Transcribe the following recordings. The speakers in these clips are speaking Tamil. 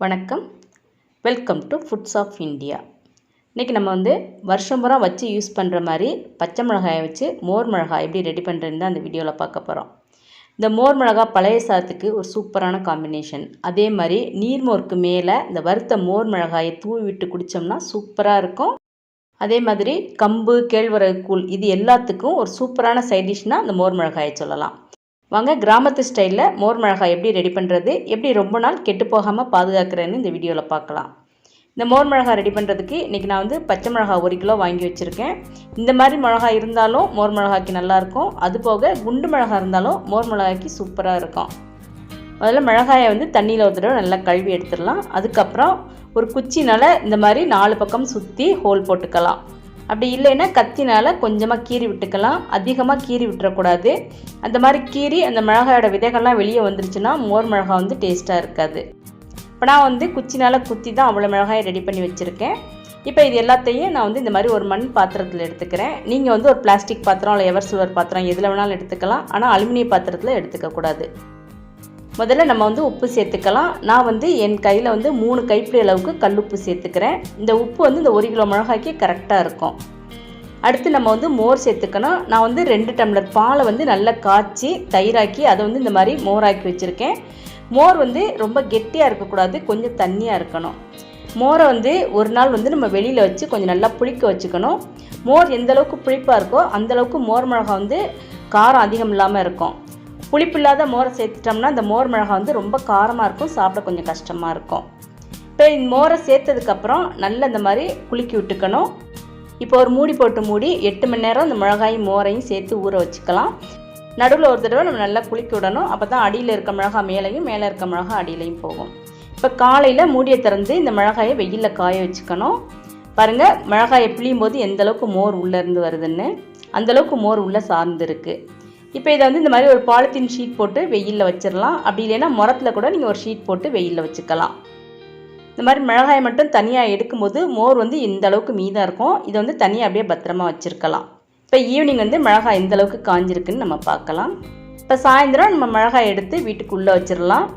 வணக்கம். Welcome to foods of India. இன்றைக்கி நம்ம வருஷம் பூரா வச்சு யூஸ் பண்ணுற மாதிரி பச்சை மிளகாயை வச்சு மோர் மிளகாய் எப்படி ரெடி பண்ணுறதுன்னு தான் அந்த வீடியோவில் பார்க்க போகிறோம். இந்த மோர் மிளகாய் பழைய சாதத்துக்கு ஒரு சூப்பரான காம்பினேஷன். அதே மாதிரி நீர்மோருக்கு மேலே இந்த வறுத்த மோர் மிளகாயை தூவி விட்டு குடித்தோம்னா சூப்பராக இருக்கும். அதே மாதிரி கம்பு, கேழ்வரகு கூழ் இது எல்லாத்துக்கும் ஒரு சூப்பரான சைட் டிஷ்னால் இந்த மோர் மிளகாயை சொல்லலாம். வாங்க கிராமத்து ஸ்டைலில் மோர் மிளகாய் எப்படி ரெடி பண்ணுறது, எப்படி ரொம்ப நாள் கெட்டு போகாமல் பாதுகாக்கிறேன்னு இந்த வீடியோவில் பார்க்கலாம். இந்த மோர் மிளகாய் ரெடி பண்ணுறதுக்கு இன்றைக்கி நான் பச்சை மிளகாய் 1 கிலோ வாங்கி வச்சுருக்கேன். இந்த மாதிரி மிளகாய் இருந்தாலும் மோர் மிளகாய்க்கு நல்லாயிருக்கும். அதுபோக குண்டு மிளகாய் இருந்தாலும் மோர் மிளகாய்க்கு சூப்பராக இருக்கும். முதல்ல மிளகாயை தண்ணியில் ஒரு தடவை நல்லா கழுவி எடுத்துடலாம். அதுக்கப்புறம் ஒரு குச்சினால் இந்த மாதிரி 4 பக்கம் சுற்றி ஹோல் போட்டுக்கலாம். அப்படி இல்லைன்னா கத்தினால் கொஞ்சமாக கீறி விட்டுக்கலாம். அதிகமாக கீறி விட்டுறக்கூடாது. அந்த மாதிரி கீறி அந்த மிளகாயோட விதைகள்லாம் வெளியே வந்துருச்சுன்னா மோர் மிளகாய் டேஸ்ட்டாக இருக்காது. இப்போ நான் குச்சினால் குத்தி தான் அவ்வளோ மிளகாயை ரெடி பண்ணி வச்சுருக்கேன். இப்போ இது எல்லாத்தையும் நான் இந்த மாதிரி ஒரு மண் பாத்திரத்தில் எடுத்துக்கிறேன். நீங்கள் ஒரு பிளாஸ்டிக் பாத்திரம் இல்லை எவர் சில்வர் பாத்திரம் எதில் வேணாலும் எடுத்துக்கலாம். ஆனால் அலுமினிய பாத்திரத்தில் எடுத்துக்கக்கூடாது. முதல்ல நம்ம உப்பு சேர்த்துக்கலாம். நான் என் கையில் 3 கைப்பிடி அளவுக்கு கல்லுப்பு சேர்த்துக்கிறேன். இந்த உப்பு இந்த 1 கிலோ மிளகாய்க்கு கரெக்டாக இருக்கும். அடுத்து நம்ம மோர் சேர்த்துக்கணும். நான் 2 டம்ளர் பாலை நல்லா காய்ச்சி தயிராக்கி அதை இந்த மாதிரி மோராக்கி வச்சுருக்கேன். மோர் ரொம்ப கெட்டியாக இருக்கக்கூடாது, கொஞ்சம் தண்ணியாக இருக்கணும். மோரை ஒரு நாள் நம்ம வெளியில் வச்சு கொஞ்சம் நல்லா புளிக்க வச்சுக்கணும். மோர் எந்தளவுக்கு புளிப்பாக இருக்கோ அந்தளவுக்கு மோர் மிளகாய் காரம் அதிகம் இல்லாமல் இருக்கும். புளிப்பில்லாத மோரை சேர்த்துட்டோம்னா இந்த மோர் மிளகாய் ரொம்ப காரமாக இருக்கும், சாப்பிட கொஞ்சம் கஷ்டமாக இருக்கும். இப்போ இந்த மோரை சேர்த்ததுக்கப்புறம் நல்லா இந்த மாதிரி குலுக்கி விட்டுக்கணும். இப்போ ஒரு மூடி போட்டு மூடி 8 மணி நேரம் இந்த மிளகாயும் மோரையும் சேர்த்து ஊற வச்சுக்கலாம். நடுவில் ஒரு தடவை நம்ம நல்லா குலுக்கி விடணும். அப்போ தான் அடியில் இருக்க மிளகாய் மேலேயும் மேலே இருக்க மிளகாய் அடியிலையும் போகும். இப்போ காலையில் மூடியை திறந்து இந்த மிளகாயை வெயிலில் காய வச்சுக்கணும். பாருங்கள், மிளகாயை பிழியும் போது எந்தளவுக்கு மோர் உள்ளேருந்து வருதுன்னு, அந்தளவுக்கு மோர் உள்ளே சார்ந்துருக்கு. இப்போ இதை இந்த மாதிரி ஒரு பாலித்தீன் ஷீட் போட்டு வெயிலில் வச்சிடலாம். அப்படி இல்லைன்னா முரத்தில் கூட நீங்கள் ஒரு ஷீட் போட்டு வெயிலில் வச்சுக்கலாம். இந்த மாதிரி மிளகாயை மட்டும் தனியாக எடுக்கும்போது மோர் இந்த அளவுக்கு மீதம் இருக்கும். இதை தனியாக அப்படியே பத்திரமா வச்சுருக்கலாம். இப்போ ஈவினிங் மிளகாய் எந்த அளவுக்கு காஞ்சிருக்குன்னு நம்ம பார்க்கலாம். இப்போ சாயந்தரம் நம்ம மிளகாய் எடுத்து வீட்டுக்குள்ளே வச்சிடலாம்.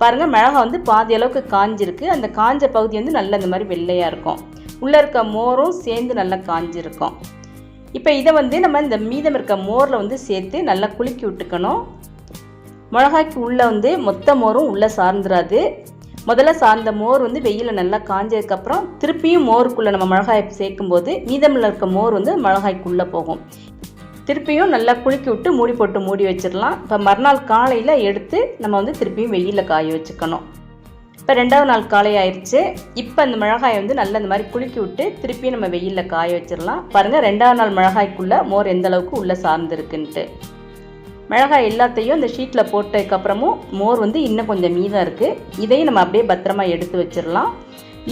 பாருங்கள், மிளகாய் பாதி அளவுக்கு காஞ்சிருக்கு. அந்த காஞ்ச பகுதி நல்லா இந்த மாதிரி வெள்ளையாக இருக்கும். உள்ளே இருக்க மோரும் சேர்ந்து நல்லா காஞ்சிருக்கும். இப்போ இதை நம்ம இந்த மீதம் இருக்க மோரில் சேர்த்து நல்லா குலுக்கி விட்டுக்கணும். மிளகாய்க்கு உள்ளே மொத்த மோரும் உள்ளே சார்ந்துடாது. முதல்ல சார்ந்த மோர் வெயிலில் நல்லா காஞ்சதுக்கப்புறம் திருப்பியும் மோருக்குள்ளே நம்ம மிளகாயை சேர்க்கும்போது மீதமில் இருக்க மோர் மிளகாய்க்குள்ளே போகும். திருப்பியும் நல்லா குலுக்கி விட்டு மூடி போட்டு மூடி வச்சிடலாம். இப்போ மறுநாள் காலையில் எடுத்து நம்ம திருப்பியும் வெயிலில் காய வச்சுக்கணும். இப்போ 2வது நாள் காலை ஆயிடுச்சு. இப்போ அந்த மிளகாயை நல்லா இந்த மாதிரி குலுக்கி விட்டு திருப்பியும் நம்ம வெயிலில் காய வச்சிடலாம். பாருங்கள், 2வது நாள் மிளகாய்க்குள்ளே மோர் எந்த அளவுக்கு உள்ளே சார்ந்துருக்குன்ட்டு. மிளகாய் எல்லாத்தையும் இந்த ஷீட்டில் போட்டதுக்கப்புறமும் மோர் இன்னும் கொஞ்சம் மீதம் இருக்குது. இதையும் நம்ம அப்படியே பத்திரமா எடுத்து வச்சிடலாம்.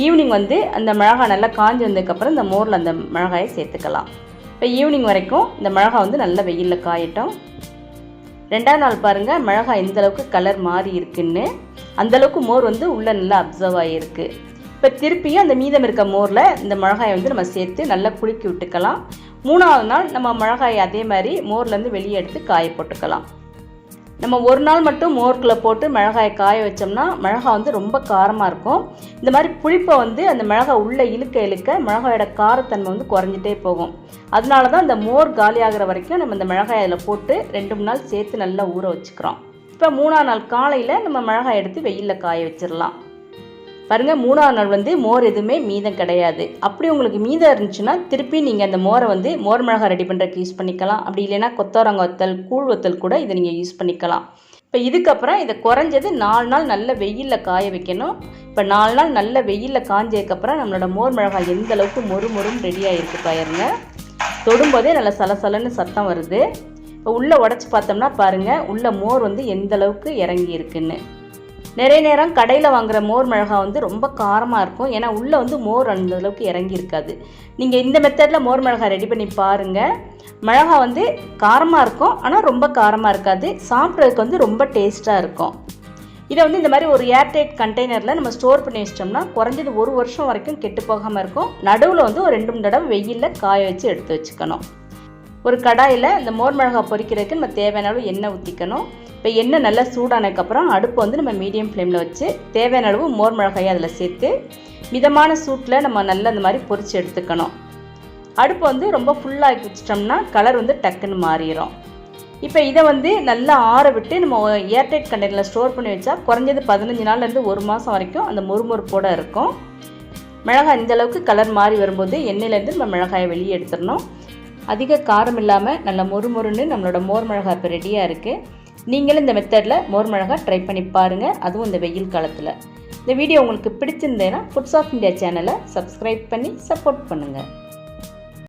ஈவினிங் அந்த மிளகாய் நல்லா காஞ்சி வந்ததுக்கப்புறம் இந்த மோரில் அந்த மிளகாயை சேர்த்துக்கலாம். இப்போ ஈவினிங் வரைக்கும் இந்த மிளகாய் நல்லா வெயிலில் காயட்டும். 2வது நாள் பாருங்கள், மிளகாய் எந்த அளவுக்கு கலர் மாறி இருக்குன்னு, அந்தளவுக்கு மோர் உள்ளே நல்லா அப்சர்வ் ஆகிருக்கு. இப்போ திருப்பியும் அந்த மீதம் இருக்க மோரில் இந்த மிளகாயை நம்ம சேர்த்து நல்லா குலுக்கி விட்டுக்கலாம். 3வது நாள் நம்ம மிளகாயை அதே மாதிரி மோர்லேருந்து வெளியே எடுத்து காய போட்டுக்கலாம். நம்ம ஒரு நாள் மட்டும் மோர்க்குள்ளே போட்டு மிளகாயை காய வச்சோம்னா மிளகாய் ரொம்ப காரமாக இருக்கும். இந்த மாதிரி புளிப்பை அந்த மிளகாய் உள்ளே இழுக்க இழுக்க மிளகாயோட காரத்தன்மை குறைஞ்சிட்டே போகும். அதனால தான் இந்த மோர் காலி ஆகிற வரைக்கும் நம்ம இந்த மிளகாய் அதில் போட்டு 2-3 நாள் சேர்த்து நல்லா ஊற வச்சுக்கிறோம். இப்போ 3வது நாள் காலையில் நம்ம மிளகாய் எடுத்து வெயிலில் காய வச்சிடலாம். பாருங்கள், 3வது நாள் மோர் எதுவுமே மீதம் கிடையாது. அப்படி உங்களுக்கு மீதம் இருந்துச்சுன்னா திருப்பி நீங்கள் அந்த மோரை மோர் மிளகாய் ரெடி பண்ணுறதுக்கு யூஸ் பண்ணிக்கலாம். அப்படி இல்லைன்னா கொத்தவரங்க வத்தல், கூழ் வத்தல் கூட இதை நீங்கள் யூஸ் பண்ணிக்கலாம். இப்போ இதுக்கப்புறம் இதை குறைஞ்சது 4 நாள் நல்ல வெயிலில் காய வைக்கணும். இப்போ 4 நாள் நல்ல வெயிலில் காஞ்சதுக்கப்புறம் நம்மளோட மோர் மிளகாய் எந்த அளவுக்கு மொறுமொறுன்னு ரெடியாக இருக்குது பாருங்க. தொடும்போதே நல்லா சலசலன்னு சத்தம் வருது. இப்போ உள்ளே உடச்சி பார்த்தோம்னா பாருங்கள், உள்ளே மோர் எந்த அளவுக்கு இறங்கி இருக்குன்னு. நிறைய நேரம் கடையில் வாங்குகிற மோர் மிளகாய் ரொம்ப காரமாக இருக்கும். ஏன்னா உள்ளே மோர் அந்த அளவுக்கு இறங்கி இருக்காது. நீங்கள் இந்த மெத்தடில் மோர் மிளகாய் ரெடி பண்ணி பாருங்கள். மிளகாய் காரமாக இருக்கும், ஆனால் ரொம்ப காரமாக இருக்காது. சாப்பிட்றதுக்கு ரொம்ப டேஸ்ட்டாக இருக்கும். இதை இந்த மாதிரி ஒரு ஏர்டைட் கண்டெய்னரில் நம்ம ஸ்டோர் பண்ணி வச்சிட்டோம்னா குறைஞ்சது 1 வருஷம் வரைக்கும் கெட்டு போகாமல் இருக்கும். நடுவில் ஒரு 2-3 தடவை வெயிலில் காய வச்சு எடுத்து வச்சுக்கணும். ஒரு கடாயில் இந்த மோர் மிளகாய் பொரிக்கிறதுக்கு நம்ம தேவையான அளவு எண்ணெய் ஊற்றிக்கணும். இப்போ எண்ணெய் நல்லா சூடானதுக்கப்புறம் அடுப்பு வந்து நம்ம மீடியம் ஃப்ளேமில் வச்சு தேவையான அளவு மோர் மிளகாயை அதில் சேர்த்து மிதமான சூட்டில் நம்ம நல்லா இந்த மாதிரி பொரித்து எடுத்துக்கணும். அடுப்பு வந்து ரொம்ப ஃபுல்லாகி வச்சிட்டோம்னா கலர் வந்து டக்குன்னு மாறிடும். இப்போ இதை வந்து நல்லா ஆற விட்டு நம்ம ஏர்டைட் கண்டெய்னரில் ஸ்டோர் பண்ணி வச்சா குறைஞ்சது 15 நாள்லேருந்து 1 மாதம் வரைக்கும் அந்த மொறுமொறுப்போடு இருக்கும். மிளகாய் இந்தளவுக்கு கலர் மாறி வரும்போது எண்ணெயிலேருந்து நம்ம மிளகாயை வெளியே எடுத்துடணும். அதிக காரம் இல்லாமல் நல்ல மொறுமொறுன்னு நம்மளோட மோர் மிளகாய் இப்போ ரெடியாக இருக்குது. நீங்களும் இந்த மெத்தடில் மோர் மிளகாய் ட்ரை பண்ணி பாருங்கள், அதுவும் இந்த வெயில் காலத்தில். இந்த வீடியோ உங்களுக்கு பிடிச்சிருந்தேன்னா ஃபுட்ஸ் ஆஃப் இந்தியா சேனலை சப்ஸ்கிரைப் பண்ணி சப்போர்ட் பண்ணுங்கள்.